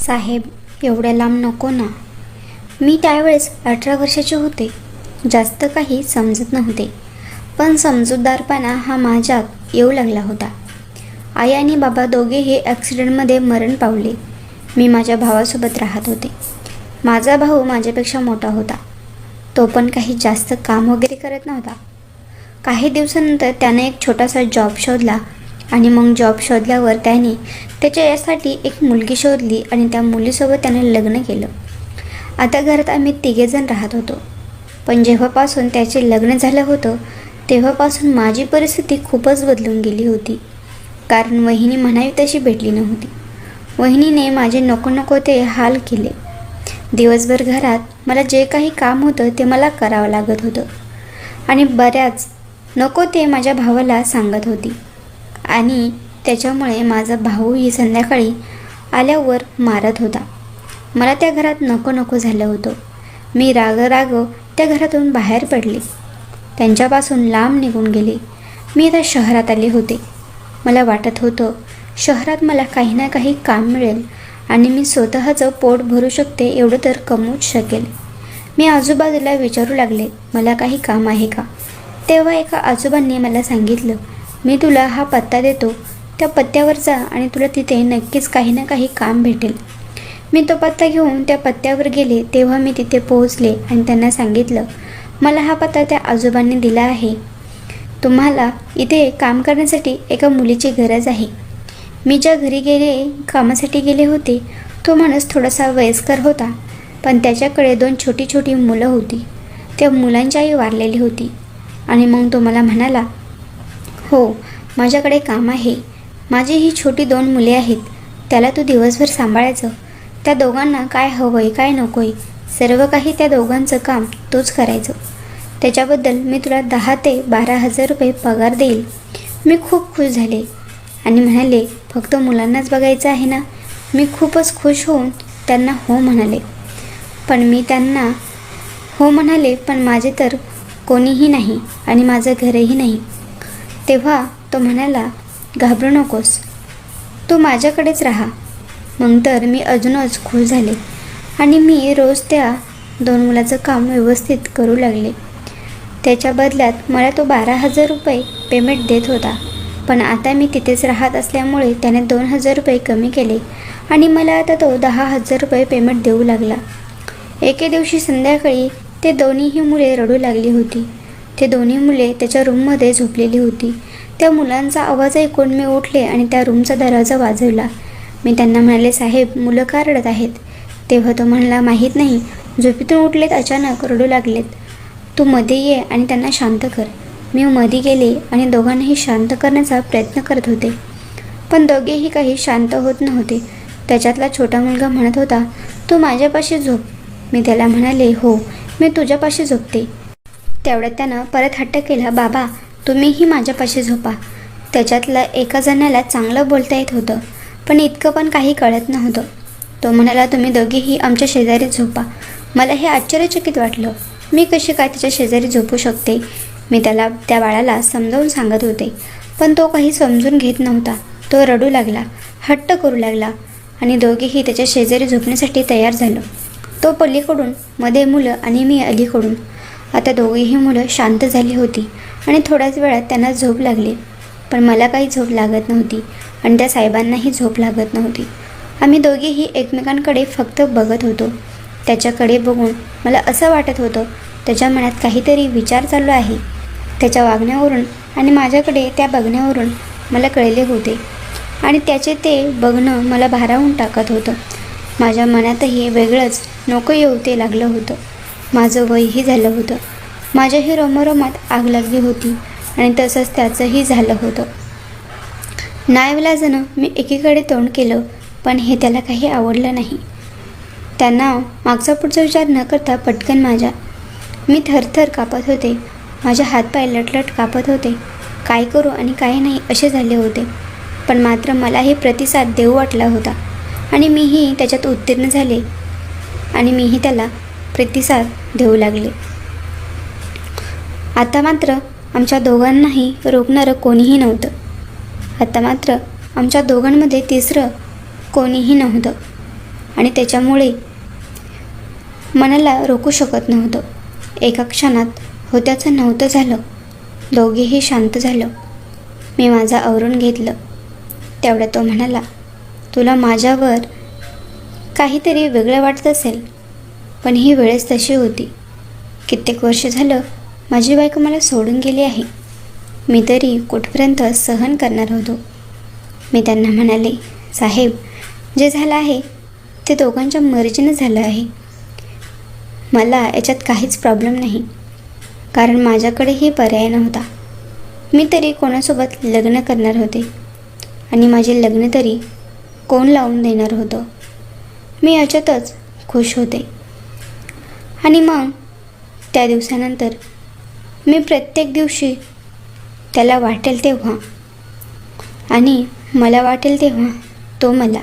साहेब, एवढ्या लांब नको ना. मी त्यावेळेस 18 वर्षाचे होते. जास्त काही समजत नव्हते, पण समजूतदारपणा हा माझ्यात येऊ लागला होता. आई आणि बाबा दोघेही ॲक्सिडेंटमध्ये मरण पावले. मी माझ्या भावासोबत राहत होते. माझा भाऊ माझ्यापेक्षा मोठा होता. तो पण काही जास्त काम वगैरे करत नव्हता. काही दिवसानंतर त्याने एक छोटासा जॉब शोधला आणि मग जॉब शोधल्यावर त्याने त्याच्या यासाठी एक मुलगी शोधली आणि त्या मुलीसोबत त्याने लग्न केलं. आता घरात आम्ही 3 जण राहत होतो. पण जेव्हापासून त्याचे लग्न झालं होतं तेव्हापासून माझी परिस्थिती खूपच बदलून गेली होती. कारण वहिनी म्हणावी तशी भेटली नव्हती. वहिनीने माझे नको नको ते हाल केले. दिवसभर घरात मला जे काही काम होतं ते मला करावं लागत होतं आणि बऱ्याच नको ते माझ्या भावाला सांगत होती. आणि त्याच्यामुळे माझा भाऊही संध्याकाळी आल्यावर मारत होता. मला त्या घरात नको नको झालं होतं. मी राग त्या घरातून बाहेर पडले. त्यांच्यापासून लांब निघून गेले. मी आता शहरात आले होते. मला वाटत होतं शहरात मला काही ना काही काम मिळेल आणि मी स्वतःचं पोट भरू शकते एवढं तर कमवूच शकेल. मी आजूबाजूला विचारू लागले, मला काही काम आहे का? तेव्हा एका आजोबांनी मला सांगितलं, मी तुला हा पत्ता देतो, त्या पत्त्यावर जा आणि तुला तिथे नक्कीच काही ना काही काम भेटेल. मी तो पत्ता घेऊन त्या पत्त्यावर गेले. तेव्हा मी तिथे पोहोचले आणि त्यांना सांगितलं, मला हा पत्ता त्या आजोबांनी दिला आहे. तुम्हाला इथे काम करण्यासाठी एका मुलीची गरज आहे. मी ज्या घरी कामासाठी गेले होते तो माणूस थोडासा वयस्कर होता, पण त्याच्याकडे 2 छोटी मुलं होती. त्या मुलांची आई वारलेली होती. आणि मग तो मला म्हणाला, हो, माझ्याकडे काम आहे. माझी ही छोटी 2 मुले आहेत. त्याला तू दिवसभर सांभाळायचं. त्या दोघांना काय हवं आहे काय नको आहे सर्व काही त्या दोघांचं काम तूच करायचं. त्याच्याबद्दल मी तुला 10 ते 12,000 रुपये पगार देईल. मी खूप खुश झाले आणि म्हणाले, फक्त मुलांनाच बघायचं आहे ना? मी खूपच खुश होऊन त्यांना हो म्हणाले. पण माझे तर कोणीही नाही आणि माझं घरही नाही. तेव्हा तो म्हणाला, घाबरू नकोस, तू माझ्याकडेच राहा. मग तर मी अजूनच खुश झाले आणि मी रोज त्या 2 मुलाचं काम व्यवस्थित करू लागले. त्याच्या बदल्यात मला तो 12,000 रुपये पेमेंट देत होता. पण आता मी तिथेच राहत असल्यामुळे त्याने 2,000 रुपये कमी केले आणि मला आता तो 10,000 रुपये पेमेंट देऊ लागला. एके दिवशी संध्याकाळी ते दोन्हीही मुले रडू लागली होती. ते दोन्ही मुले त्याच्या रूममध्ये झोपलेली होती. त्या मुलांचा आवाज ऐकून मी उठले आणि त्या रूमचा दरवाजा वाजवला. मी त्यांना म्हणाले, साहेब, मुलं का रडत आहेत? तेव्हा तो म्हणाला, माहीत नाही, झोपेतून उठलेत, अचानक रडू लागलेत. तू मध्ये ये आणि त्यांना शांत कर. मी मध्ये गेले आणि दोघांनाही शांत करण्याचा प्रयत्न करत होते, पण दोघेही काही शांत होत नव्हते. त्याच्यातला छोटा मुलगा म्हणत होता, तू माझ्यापाशी झोप. मी त्याला म्हणाले, हो, मी तुझ्यापाशी झोपते. तेवढ्यात त्यानं परत हट्ट केला, बाबा, तुम्हीही माझ्यापाशी झोपा. त्याच्यातल्या एका जणाला चांगलं बोलता येत होतं, पण इतकं पण काही कळत नव्हतं. तो म्हणाला, तुम्ही दोघेही आमच्या शेजारी झोपा. मला हे आश्चर्यचकित वाटलं. मी कशी काय त्याच्या शेजारी झोपू शकते? मी त्या बाळाला समजावून सांगत होते, पण तो काही समजून घेत नव्हता. तो रडू लागला, हट्ट करू लागला आणि दोघेही त्याच्या शेजारी झोपण्यासाठी तयार झालो. तो पलीकडून, मध्ये मुलं आणि मी अलीकडून. आता दोघेही मुलं शांत झाली होती आणि थोड्याच वेळात त्यांना झोप लागली. पण मला काही झोप लागत नव्हती आणि त्या साहेबांनाही झोप लागत नव्हती. आम्ही दोघेही एकमेकांकडे फक्त बघत होतो. त्याच्याकडे बघून मला असं वाटत होतं त्याच्या मनात काहीतरी विचार चालू आहे. त्याच्या वागण्यावरून आणि माझ्याकडे त्या बघण्यावरून मला कळले होते आणि त्याचे ते बघणं मला भारावून टाकत होतं. माझ्या मनातही वेगळंच नको येऊ ते लागलं होतं. माझं वयही झालं होतं. माझ्याही रोमारोमात आग लागली होती आणि तसंच त्याचंही झालं होतं. नाईलाजानं मी एकीकडे तोंड केलं, पण हे त्याला काही आवडलं नाही. त्यांना मागचा पुढचा विचार न करता पटकन मी थरथर कापत होते. माझे हातपाय लटलट कापत होते. काय करू आणि काय नाही असे झाले होते. पण मात्र मलाही प्रतिसाद देऊ वाटला होता आणि मीही त्याच्यात उत्तीर्ण झाले आणि मीही त्याला प्रतिसाद देऊ लागले. आता मात्र आमच्या दोघांनाही रोखणारं कोणीही नव्हतं. आता मात्र आमच्या दोघांमध्ये तिसरं कोणीही नव्हतं. आणि त्याच्यामुळे मनाला रोखू शकत नव्हतं. एका क्षणात होत्याचं नव्हतं झालं. दोघेही शांत झालो. मी माझं आवरून घेतलं. तेवढ्या तो म्हणाला, तुला माझ्यावर काहीतरी वेगळं वाटत असेल, पण ही वेळच तशी होती. कित्येक वर्ष झालं माझी बायको मला सोडून गेली आहे. मी तरी कुठपर्यंत सहन करणार होतो. मी त्यांना म्हणाले, साहेब, जे झालं आहे ते दोघांच्या मर्जीनं झालं आहे. मला याच्यात काहीच प्रॉब्लेम नाही, कारण माझ्याकडेही पर्याय नव्हता. मी तरी कोणासोबत लग्न करणार होते आणि माझे लग्न तरी कोण लावून देणार होतं. मी याच्यातच खुश होते. आणि मग त्या दिवसानंतर मी प्रत्येक दिवशी त्याला वाटेल तेव्हा आणि मला वाटेल तेव्हा तो मला